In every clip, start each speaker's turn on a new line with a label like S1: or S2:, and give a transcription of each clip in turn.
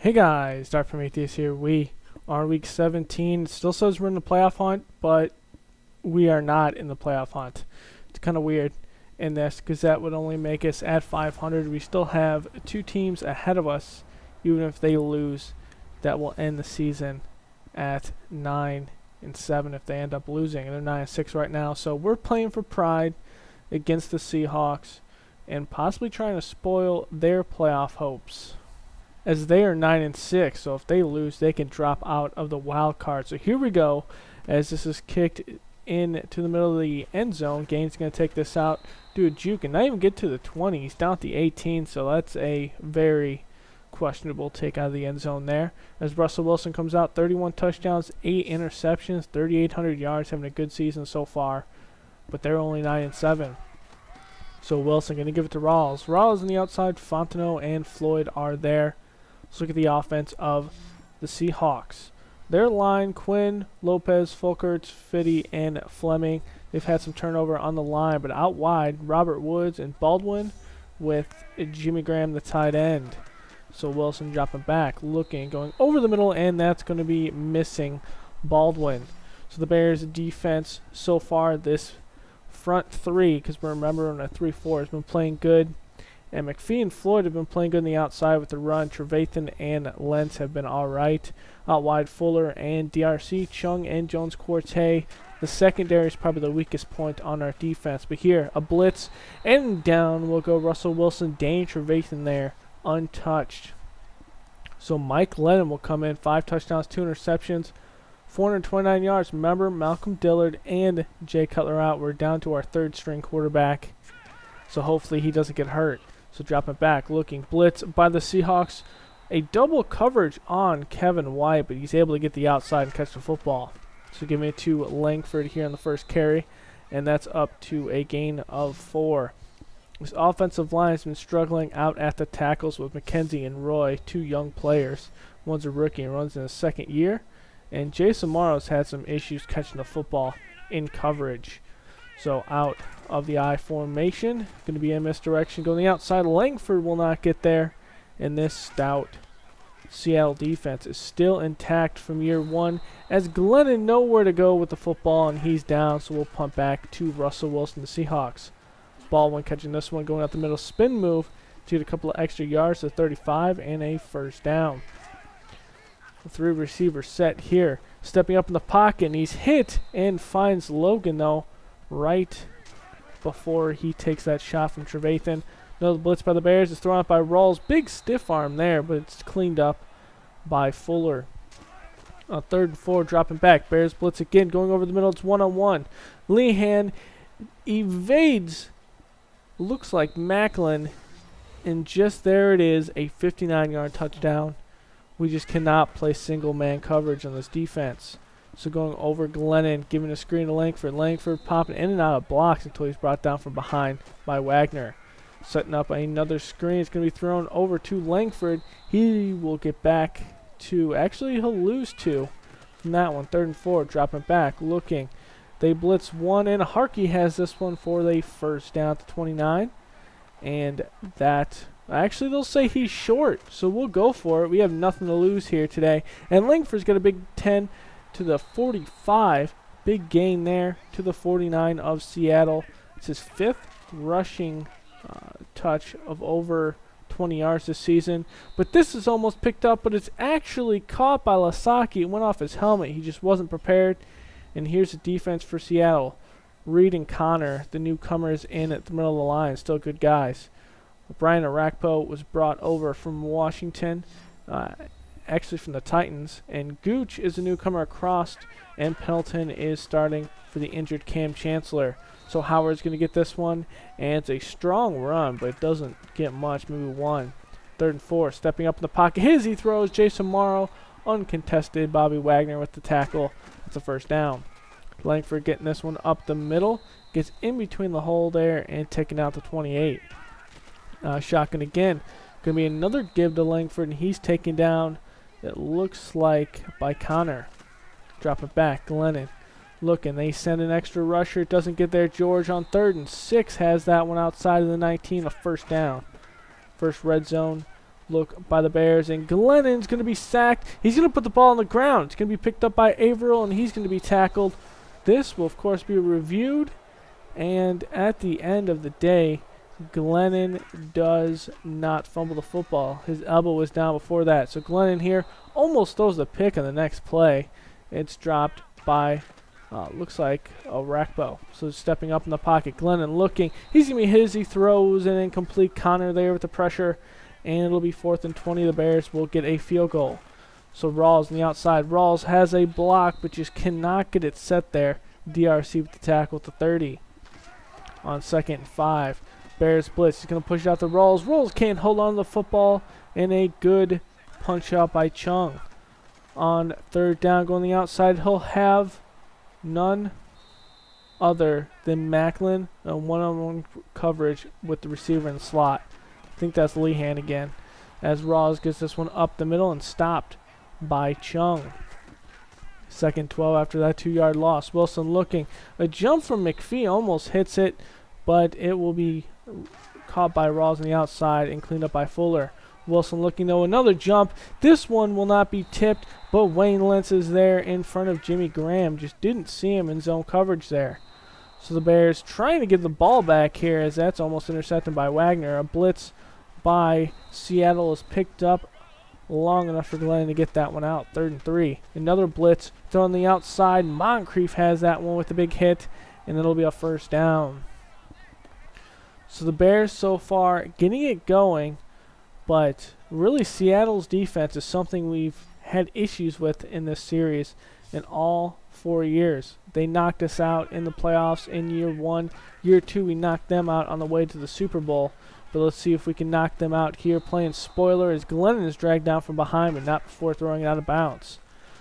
S1: Hey guys, Dr. Prometheus here. We are week 17. It still says we're in the playoff hunt, but we are not in the playoff hunt. It's kind of weird in this because that would only make us at 500. We still have two teams ahead of us, even if they lose. That will end the season at 9-7 if they end up losing. And they're 9-6 right now. So we're playing for pride against the Seahawks and possibly trying to spoil their playoff hopes, as they are 9-6. So if they lose, they can drop out of the wild card. So here we go, as this is kicked in to the middle of the end zone. Gaines going to take this out, do a juke, and not even get to the 20. He's down at the 18, so that's a very questionable take out of the end zone there. As Russell Wilson comes out, 31 touchdowns, 8 interceptions, 3,800 yards, having a good season so far, but they're only 9-7. So Wilson going to give it to Rawls. Rawls on the outside, Fontenot and Floyd are there. Let's look at the offense of the Seahawks. Their line, Quinn, Lopez, Fulkerts, Fitty, and Fleming. They've had some turnover on the line, but out wide, Robert Woods and Baldwin with Jimmy Graham, the tight end. So Wilson dropping back, looking, going over the middle, and that's going to be missing Baldwin. So the Bears' defense so far, this front three, because we're remembering a 3-4, has been playing good. And McPhee and Floyd have been playing good on the outside with the run. Trevathan and Lentz have been all right. Out wide, Fuller and DRC, Chung and Jones-Quartey. The secondary is probably the weakest point on our defense. But here, a blitz, and down will go Russell Wilson. Dane Trevathan there, untouched. So Mike Lennon will come in, 5 touchdowns, 2 interceptions, 429 yards. Remember, Malcolm Dillard and Jay Cutler out. We're down to our third-string quarterback, so hopefully he doesn't get hurt. So drop it back, looking, blitz by the Seahawks. A double coverage on Kevin White, but he's able to get the outside and catch the football. So giving it to Langford here on the first carry, and that's up to a gain of 4. This offensive line has been struggling out at the tackles with MacKenzie and Roy, 2 young players. One's a rookie and runs in his second year. And Jason Morrow's had some issues catching the football in coverage. So out of the I formation, going to be a misdirection. Going the outside, Langford will not get there. And this stout Seattle defense is still intact from year 1, as Glennon nowhere to go with the football, and he's down. So we'll punt back to Russell Wilson, the Seahawks. Baldwin catching this one, going out the middle, spin move to get a couple of extra yards to 35 and a first down. The 3 receiver set here, stepping up in the pocket, and he's hit and finds Logan though right before he takes that shot from Trevathan. Another blitz by the Bears is thrown out by Rawls. Big stiff arm there, but it's cleaned up by Fuller. 3rd and 4, dropping back. Bears blitz again, going over the middle. It's 1-on-1. Lehan evades, looks like Macklin, and just there it is, a 59-yard touchdown. We just cannot play single-man coverage on this defense. So going over Glennon, giving a screen to Langford. Langford popping in and out of blocks until he's brought down from behind by Wagner. Setting up another screen. It's going to be thrown over to Langford. He will get back to, actually he'll lose 2 from that one. 3rd and 4, dropping back, looking. They blitz 1, and Harkey has this one for the first down to 29. And that, actually they'll say he's short, so we'll go for it. We have nothing to lose here today. And Langford's got a big 10 to the 45. Big gain there to the 49 of Seattle. It's his 5th rushing touch of over 20 yards this season. But this is almost picked up, but it's actually caught by Lasaki. It went off his helmet. He just wasn't prepared. And here's the defense for Seattle. Reed and Connor, the newcomers in at the middle of the line, still good guys. Brian Arakpo was brought over from Washington, actually from the Titans. And Gooch is a newcomer across, and Pendleton is starting for the injured Cam Chancellor. So Howard's going to get this one, and it's a strong run, but it doesn't get much, maybe 1. 3rd and 4, stepping up in the pocket. He throws, Jason Morrow, uncontested. Bobby Wagner with the tackle. That's a first down. Langford getting this one up the middle, gets in between the hole there, and taking out the 28. Shotgun again. Going to be another give to Langford, and he's taken down, it looks like, by Connor. Drop it back, Glennon. Looking, they send an extra rusher. It doesn't get there. George on 3rd and 6 has that one outside of the 19, a first down. First red zone look by the Bears, and Glennon's going to be sacked. He's going to put the ball on the ground. It's going to be picked up by Averill, and he's going to be tackled. This will, of course, be reviewed, and at the end of the day, Glennon does not fumble the football. His elbow was down before that. So Glennon here almost throws the pick on the next play. It's dropped by, looks like, Rakbo. So stepping up in the pocket. Glennon looking. He's going to be hit as he throws an incomplete. Connor there with the pressure. And it'll be 4th and 20. The Bears will get a field goal. So Rawls on the outside. Rawls has a block, but just cannot get it set there. DRC with the tackle at the 30. On 2nd and 5. Bears blitz. He's going to push it out to Rawls. Rawls can't hold on to the football. And a good punch out by Chung. On 3rd down, going the outside, he'll have none other than Macklin on one-on-one coverage with the receiver in the slot. I think that's Lehan again. As Rawls gets this one up the middle and stopped by Chung. 2nd 12 after that 2-yard loss. Wilson looking. A jump from McPhee almost hits it, but it will be caught by Rawls on the outside and cleaned up by Fuller. Wilson looking though, another jump. This one will not be tipped, but Wayne Lentz is there in front of Jimmy Graham. Just didn't see him in zone coverage there. So the Bears trying to get the ball back here as that's almost intercepted by Wagner. A blitz by Seattle is picked up long enough for Glenn to get that one out. 3rd and 3. Another blitz thrown on the outside. Moncrief has that one with a big hit, and it'll be a 1st down. So the Bears so far getting it going, but really Seattle's defense is something we've had issues with in this series in all 4 years. They knocked us out in the playoffs in year 1. Year 2, we knocked them out on the way to the Super Bowl. But let's see if we can knock them out here. Playing spoiler as Glennon is dragged down from behind, but not before throwing it out of bounds.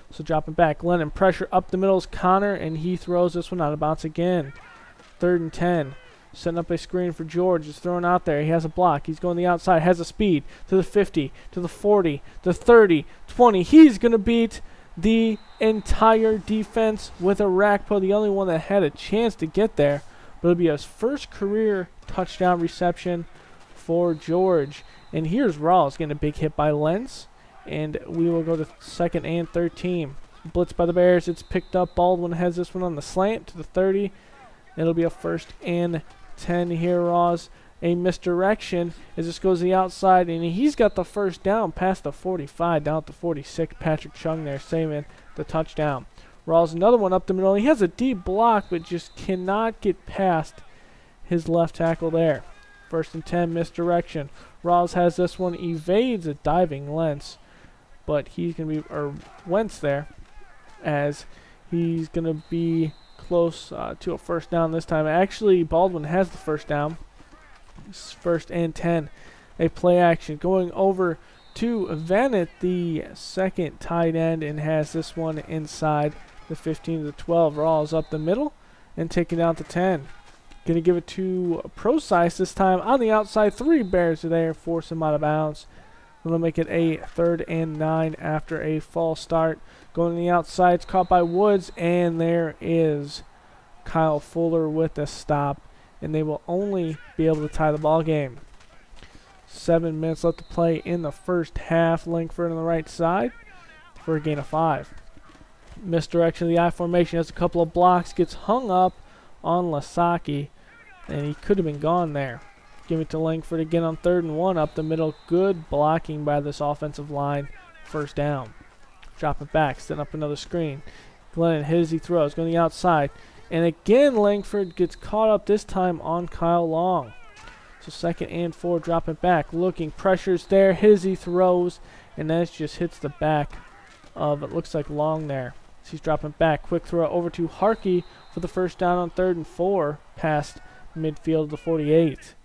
S1: So dropping back. Glennon pressure up the middle is Connor, and he throws this one out of bounds again. 3rd and 10. Setting up a screen for George. It's thrown out there. He has a block. He's going the outside. Has a speed to the 50, to the 40, the 30, 20. He's going to beat the entire defense with a Rakpo, the only one that had a chance to get there. But it'll be his first career touchdown reception for George. And here's Rawls getting a big hit by Lentz. And we will go to 2nd and 13. Blitz by the Bears. It's picked up. Baldwin has this one on the slant to the 30. It'll be a 1st and 10 here, Rawls. A misdirection as this goes to the outside, and he's got the 1st down past the 45, down at the 46. Patrick Chung there saving the touchdown. Rawls another one up the middle. He has a deep block, but just cannot get past his left tackle there. 1st and 10, misdirection. Rawls has this one, evades a diving Lentz, but he's going to be, or Wentz there, as he's going to be close to a 1st down this time. Actually, Baldwin has the 1st down. 1st and 10. A play action going over to Vanett, the 2nd tight end, and has this one inside the 15 to the 12. Rawls up the middle and taking down to 10. Going to give it to Procise this time on the outside. 3 Bears are there, force him out of bounds. Going to make it a 3rd and 9 after a false start. Going to the outside, it's caught by Woods, and there is Kyle Fuller with a stop, and they will only be able to tie the ball game. 7 minutes left to play in the 1st half. Langford on the right side for a gain of 5. Misdirection of the I formation, has a couple of blocks, gets hung up on Lasaki, and he could have been gone there. Give it to Langford again on 3rd and 1 up the middle. Good blocking by this offensive line. 1st down. Drop it back, setting up another screen. Glennon hit as he throws, going to the outside. And again, Langford gets caught up this time on Kyle Long. So 2nd and 4, drop it back. Looking, pressure's there, hit as he throws. And that just hits the back of, it looks like Long there. So he's dropping back. Quick throw over to Harkey for the 1st down on 3rd and 4. Past midfield of the 48.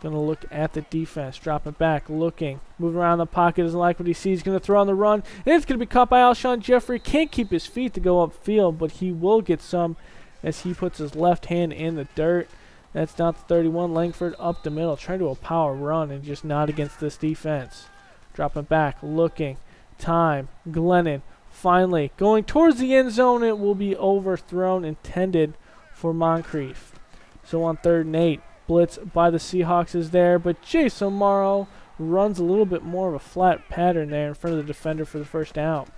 S1: Going to look at the defense. Drop it back. Looking. Moving around the pocket. Doesn't like what he sees. Going to throw on the run. And it's going to be caught by Alshon Jeffrey. Can't keep his feet to go upfield, but he will get some as he puts his left hand in the dirt. That's down to 31. Langford up the middle. Trying to do a power run and just not against this defense. Dropping back. Looking. Time. Glennon. Finally. Going towards the end zone. It will be overthrown. Intended for Moncrief. So on 3rd and 8. Blitz by the Seahawks is there, but Jason Morrow runs a little bit more of a flat pattern there in front of the defender for the first down.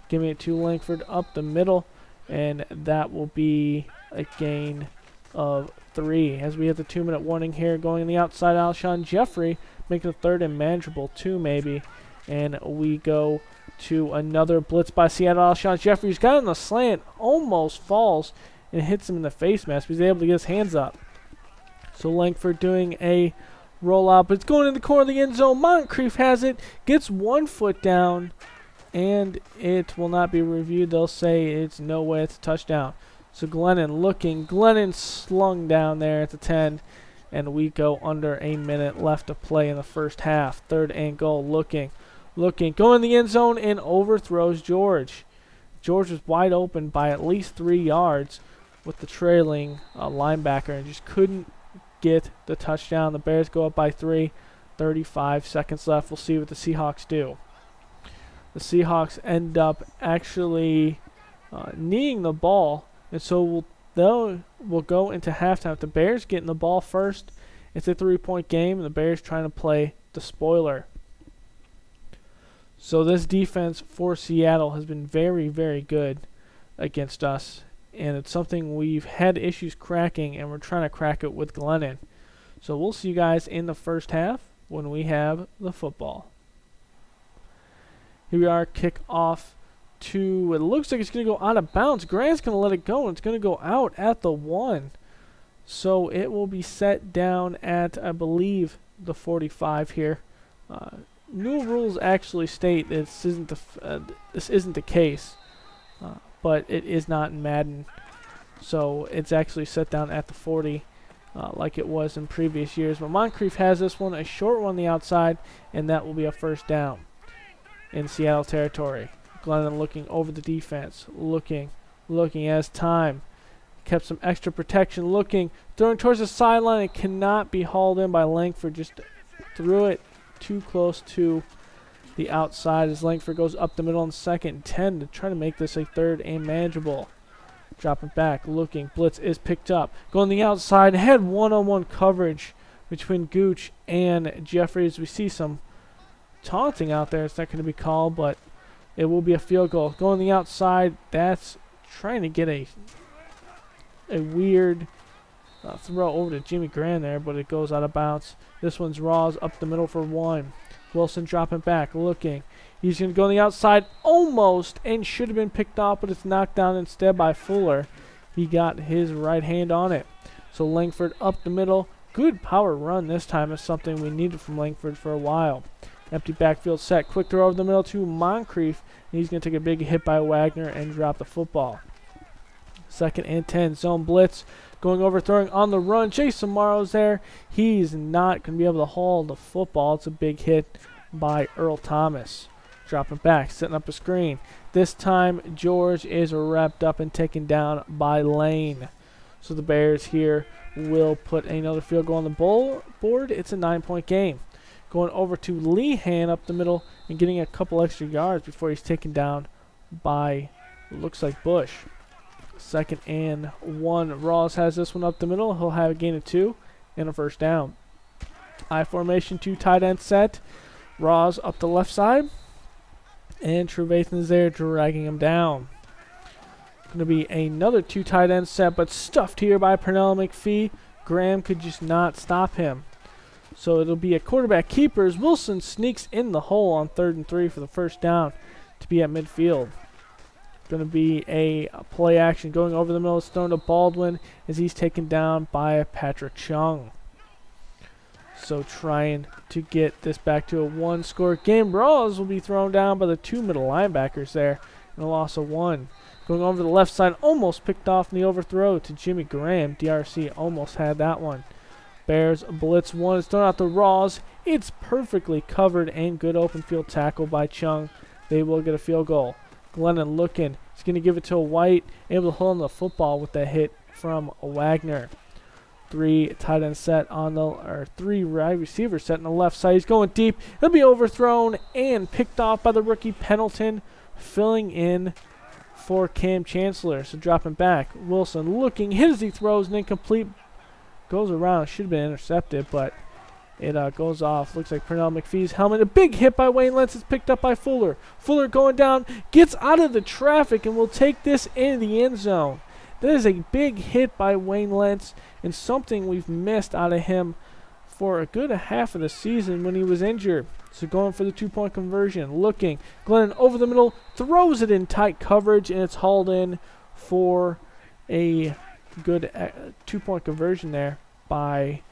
S1: Giving it to Langford up the middle, and that will be a gain of 3. As we have the 2-minute warning here, going on the outside, Alshon Jeffrey making a third and manageable 2 maybe, and we go to another blitz by Seattle. Alshon Jeffrey's got on the slant, almost falls and hits him in the face mask, but he's able to get his hands up. So Langford doing a rollout, but it's going in the corner of the end zone. Moncrief has it, gets 1 foot down, and it will not be reviewed. They'll say it's no way, it's a touchdown. So Glennon looking, Glennon slung down there at the 10, and we go under a minute left to play in the first half. 3rd and goal, looking, going in the end zone and overthrows George. George was wide open by at least 3 yards with the trailing linebacker and just couldn't get the touchdown. The Bears go up by 3, 35 seconds left. We'll see what the Seahawks do. The Seahawks end up actually kneeing the ball, and so we'll go into halftime. If the Bears getting the ball first, it's a 3-point game, and the Bears trying to play the spoiler. So this defense for Seattle has been very, very good against us, and it's something we've had issues cracking, and we're trying to crack it with Glennon. So we'll see you guys in the first half when we have the football. Here we are, kick off to, it looks like it's going to go out of bounds. Grant's going to let it go, and it's going to go out at the 1. So it will be set down at, I believe, the 45 here. New rules actually state this isn't the case, but it is not in Madden. So it's actually set down at the 40, like it was in previous years. But Moncrief has this one, a short one on the outside, and that will be a first down in Seattle territory. Glennon looking over the defense, looking as time. Kept some extra protection, looking, throwing towards the sideline. It cannot be hauled in by Langford. Just threw it too close to the outside as Langford goes up the middle on 2nd and 10 to try to make this a 3rd and manageable. Dropping back, looking, blitz is picked up. Going the outside, had one-on-one coverage between Gooch and Jeffries. We see some taunting out there. It's not going to be called, but it will be a field goal. Going the outside, that's trying to get a weird throw over to Jimmy Graham there, but it goes out of bounds. This one's Rawls up the middle for 1. Wilson dropping back, looking. He's going to go on the outside almost and should have been picked off, but it's knocked down instead by Fuller. He got his right hand on it. So Langford up the middle. Good power run this time is something we needed from Langford for a while. Empty backfield set. Quick throw over the middle to Moncrief. He's going to take a big hit by Wagner and drop the football. 2nd and 10. Zone blitz. Going over, throwing on the run. Jason Morrow's there. He's not going to be able to haul the football. It's a big hit by Earl Thomas. Dropping back, setting up a screen. This time, George is wrapped up and taken down by Lane. So the Bears here will put another field goal on the board. It's a 9-point game. Going over to Lehan up the middle and getting a couple extra yards before he's taken down by, looks like, Bush. 2nd and 1. Rawls has this one up the middle. He'll have a gain of 2 and a first down. I formation, 2 tight end set. Rawls up the left side. And Trevathan is there dragging him down. Going to be another 2 tight end set, but stuffed here by Pernell McPhee. Graham could just not stop him. So it'll be a quarterback keeper as Wilson sneaks in the hole on 3rd and 3 for the first down to be at midfield. Going to be a play action going over the middle. It's thrown to Baldwin as he's taken down by Patrick Chung. So trying to get this back to a 1-score game. Rawls will be thrown down by the 2 middle linebackers there and a loss of 1. Going over the left side, almost picked off in the overthrow to Jimmy Graham. DRC almost had that one. Bears blitz 1. It's thrown out to Rawls. It's perfectly covered and good open field tackle by Chung. They will get a field goal. Glennon looking. He's going to give it to White. Able to hold on the football with the hit from Wagner. 3 tight end set on the, or 3 wide receiver set on the left side. He's going deep. He'll be overthrown and picked off by the rookie Pendleton, filling in for Cam Chancellor. So dropping back. Wilson looking. Hit as he throws and incomplete. Goes around. Should have been intercepted, but It goes off. Looks like Pernell McPhee's helmet. A big hit by Wayne Lentz. It's picked up by Fuller. Fuller going down. Gets out of the traffic and will take this in the end zone. That is a big hit by Wayne Lentz and something we've missed out of him for a good half of the season when he was injured. So going for the 2-point conversion. Looking. Glennon over the middle. Throws it in tight coverage and it's hauled in for a good 2-point conversion there by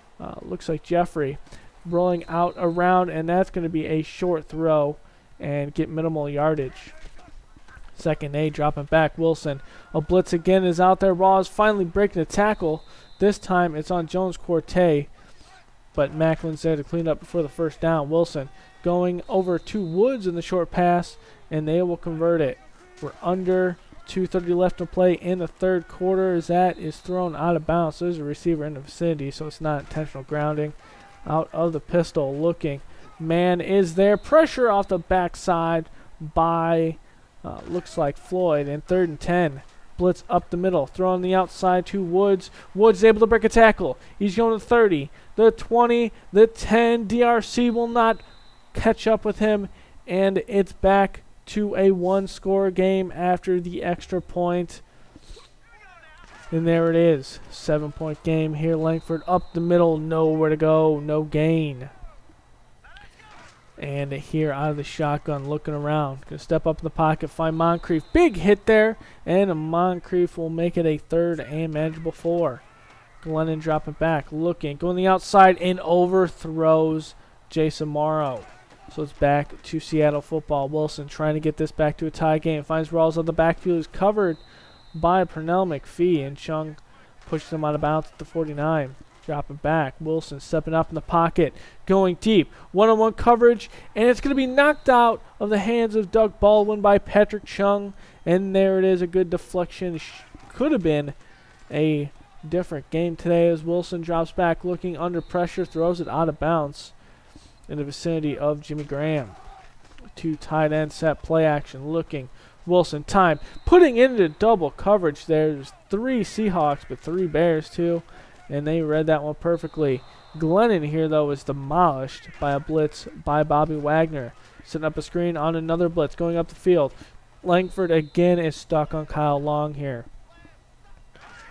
S1: looks like Jeffrey. Rolling out around, and that's going to be a short throw and get minimal yardage. Second A, dropping back. Wilson. A blitz again is out there. Raw is finally breaking a tackle. This time it's on Jones-Quartet, but Macklin's there to clean up before the first down. Wilson going over to Woods in the short pass, and they will convert it. We're under 2:30 left to play in the third quarter as that is thrown out of bounds. So there's a receiver in the vicinity, so it's not intentional grounding. Out of the pistol, looking. Man is there. Pressure off the backside by, looks like Floyd. And 3rd and 10. Blitz up the middle. Throw on the outside to Woods. Woods is able to break a tackle. He's going to 30, the 20, the 10. DRC will not catch up with him. And it's back to a 1-score game after the extra point. And there it is. 7-point game here. Langford up the middle. Nowhere to go. No gain. And here out of the shotgun, looking around. Going to step up in the pocket, find Moncrief. Big hit there. And Moncrief will make it a 3rd and manageable 4. Glennon dropping back. Looking. Going the outside and overthrows Jason Morrow. So it's back to Seattle football. Wilson trying to get this back to a tie game. Finds Rawls on the backfield. Is covered by Pernell McPhee. And Chung pushes him out of bounds at the 49. Dropping back. Wilson stepping up in the pocket. Going deep. One-on-one coverage. And it's going to be knocked out of the hands of Doug Baldwin by Patrick Chung. And there it is. A good deflection. Could have been a different game today as Wilson drops back. Looking under pressure. Throws it out of bounds in the vicinity of Jimmy Graham. 2 tight end set, play action, looking. Wilson time, putting into double coverage there. There's 3 Seahawks, but 3 Bears too, and they read that one perfectly. Glennon here, though, is demolished by a blitz by Bobby Wagner. Setting up a screen on another blitz, going up the field. Langford again is stuck on Kyle Long here.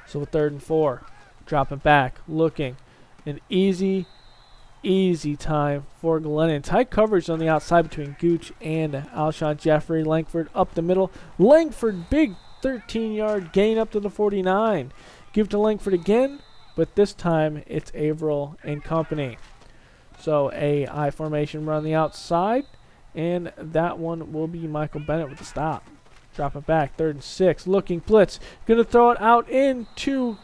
S1: So 3rd and 4. Dropping back, looking. An easy time for Glennon. Tight coverage on the outside between Gooch and Alshon Jeffrey. Langford up the middle. Langford, big 13-yard gain up to the 49. Give to Langford again, but this time it's Averill and company. So a I formation run on the outside, and that one will be Michael Bennett with the stop. Dropping back, 3rd and 6. Looking blitz. Going to throw it out into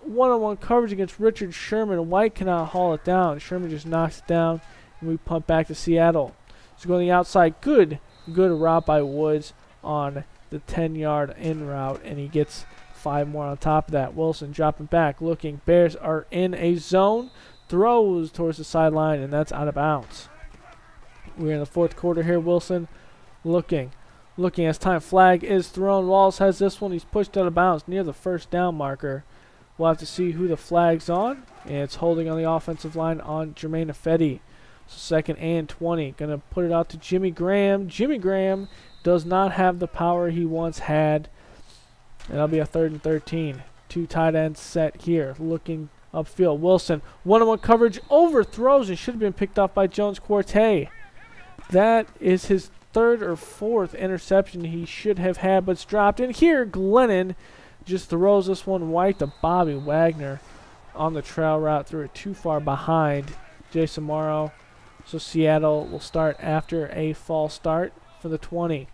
S1: one-on-one coverage against Richard Sherman. White cannot haul it down. Sherman just knocks it down, and we pump back to Seattle. So going the outside, good route by Woods on the 10-yard in route, and he gets 5 more on top of that. Wilson dropping back, looking. Bears are in a zone. Throws towards the sideline, and that's out of bounds. We're in the 4th quarter here. Wilson looking as time. Flag is thrown. Walls has this one. He's pushed out of bounds near the first down marker. We'll have to see who the flag's on. And it's holding on the offensive line on Jermaine Ifedi. So 2nd and 20. Going to put it out to Jimmy Graham. Jimmy Graham does not have the power he once had. And that'll be a 3rd and 13. 2 tight ends set here. Looking upfield. Wilson. One-on-one coverage. Overthrows and should have been picked off by Jones-Quartet. That is his 3rd or 4th interception he should have had, but it's dropped. And here, Glennon just throws this one right to Bobby Wagner on the trail route. Threw it too far behind Jason Morrow. So Seattle will start after a false start for the 20.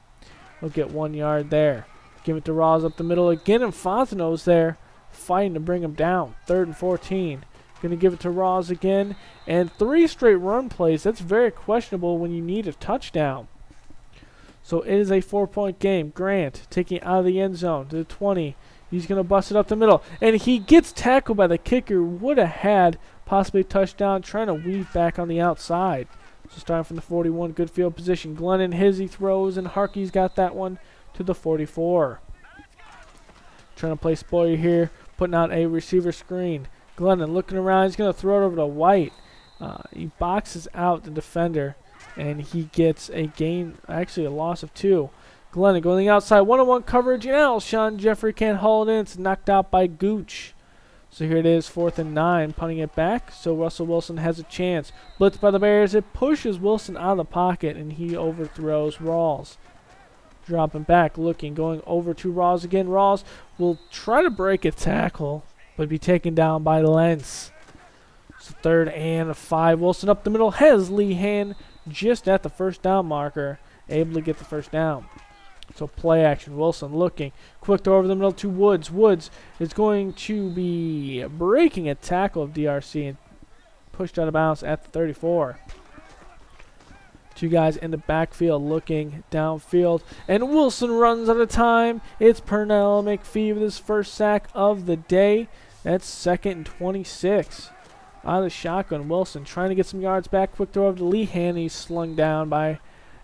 S1: We'll get 1 yard there. Give it to Ross up the middle again, and Fontenot's there fighting to bring him down. 3rd and 14. Going to give it to Ross again. And 3 straight run plays. That's very questionable when you need a touchdown. So it is a 4-point game. Grant taking it out of the end zone to the 20. He's going to bust it up the middle. And he gets tackled by the kicker. Would have had possibly a touchdown, trying to weave back on the outside. So starting from the 41, good field position. Glennon, he throws, and Harkey's got that one to the 44. Trying to play spoiler here, putting out a receiver screen. Glennon looking around. He's going to throw it over to White. He boxes out the defender, and he gets a gain, actually a loss of 2. Glennon going outside, one-on-one coverage, and Alshon Jeffrey can't haul it in. It's knocked out by Gooch. So here it is, 4th and 9, punting it back. So Russell Wilson has a chance. Blitz by the Bears. It pushes Wilson out of the pocket, and he overthrows Rawls. Dropping back, looking, going over to Rawls again. Rawls will try to break a tackle, but be taken down by Lentz. So 3rd and 5. Wilson up the middle. Has Lehan just at the first down marker, able to get the first down. So play action. Wilson looking. Quick throw over the middle to Woods. Woods is going to be breaking a tackle of DRC and pushed out of bounds at the 34. 2 guys in the backfield looking downfield. And Wilson runs out of time. It's Pernell McPhee with his first sack of the day. That's 2nd and 26. Out of the shotgun, Wilson trying to get some yards back. Quick throw over to Lehan. He's slung down by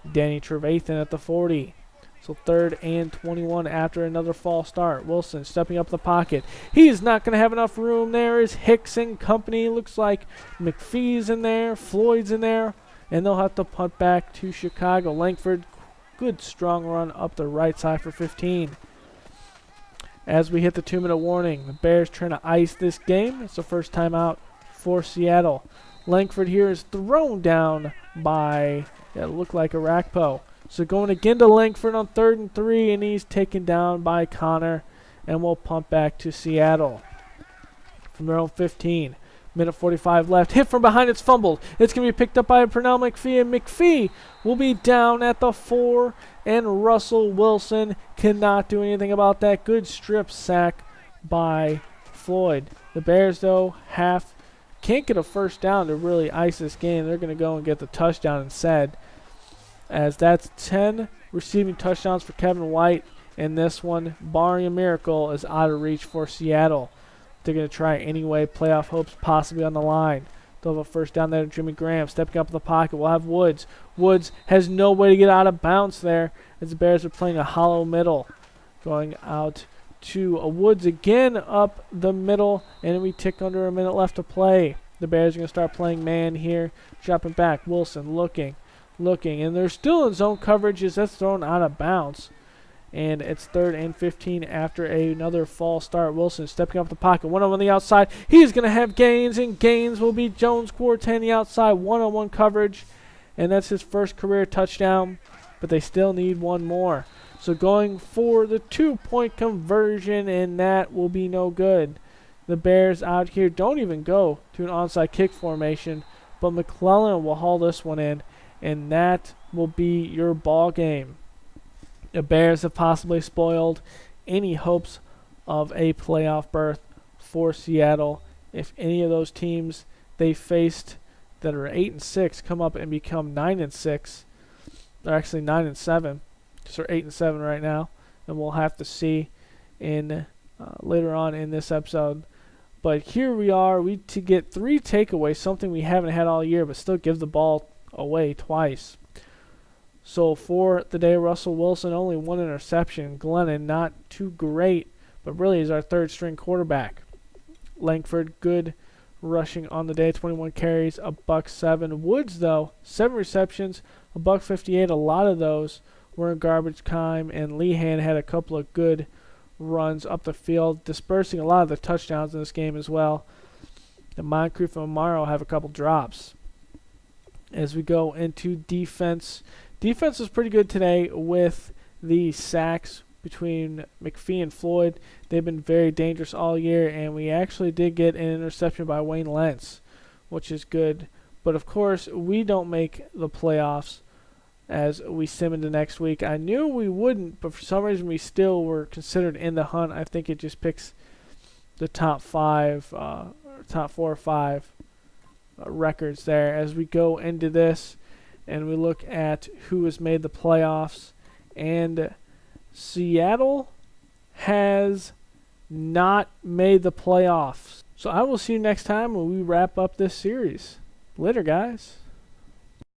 S1: Danny Trevathan at the 40. So 3rd and 21 after another false start. Wilson stepping up the pocket. He's not going to have enough room. There is Hicks and company. Looks like McPhee's in there. Floyd's in there. And they'll have to punt back to Chicago. Langford, good strong run up the right side for 15. As we hit the 2-minute warning, the Bears trying to ice this game. It's the first time out for Seattle. Langford here is thrown down by, it looked like Arakpo. So going again to Langford on 3rd and 3, and he's taken down by Connor, and we'll pump back to Seattle from their own 15. Minute 45 left. Hit from behind. It's fumbled. It's going to be picked up by Pernell McPhee, and McPhee will be down at the 4, and Russell Wilson cannot do anything about that. Good strip sack by Floyd. The Bears, though, can't get a first down to really ice this game. They're going to go and get the touchdown instead, as that's 10 receiving touchdowns for Kevin White, and this one, barring a miracle, is out of reach for Seattle. They're going to try anyway. Playoff hopes possibly on the line. They'll have a first down there to Jimmy Graham. Stepping up in the pocket, we'll have Woods. Woods has no way to get out of bounds there, as the Bears are playing a hollow middle. Going out to Woods again up the middle, and we tick under a minute left to play. The Bears are going to start playing man here. Dropping back, Wilson looking, and they're still in zone coverage as that's thrown out of bounds. And it's 3rd and 15 after another false start. Wilson stepping up the pocket. One on the outside. He's going to have Gaines, and Gaines will be Jones Quartet the outside. One-on-one coverage. And that's his first career touchdown. But they still need one more. So going for the 2-point conversion, and that will be no good. The Bears out here don't even go to an onside kick formation. But McClellan will haul this one in. And that will be your ball game. The Bears have possibly spoiled any hopes of a playoff berth for Seattle. If any of those teams they faced that are 8-6 come up and become 9-6, they're actually 9-7. So they're 8-7 right now, and we'll have to see in later on in this episode. But here we are, to get 3 takeaways, something we haven't had all year, but still give the ball away twice. So for the day, Russell Wilson, only 1 interception. Glennon, not too great, but really is our 3rd-string quarterback. Langford, good rushing on the day, 21 carries, $107. Woods, though, 7 receptions, $158. A lot of those were in garbage time, and Lehan had a couple of good runs up the field, dispersing a lot of the touchdowns in this game as well. The Moncrief and Amaro have a couple drops. As we go into defense, defense was pretty good today with the sacks between McPhee and Floyd. They've been very dangerous all year, and we actually did get an interception by Wayne Lentz, which is good. But, of course, we don't make the playoffs as we sim into next week. I knew we wouldn't, but for some reason we still were considered in the hunt. I think it just picks the top 4 or 5 records there as we go into this. And we look at who has made the playoffs. And Seattle has not made the playoffs. So I will see you next time when we wrap up this series. Later, guys.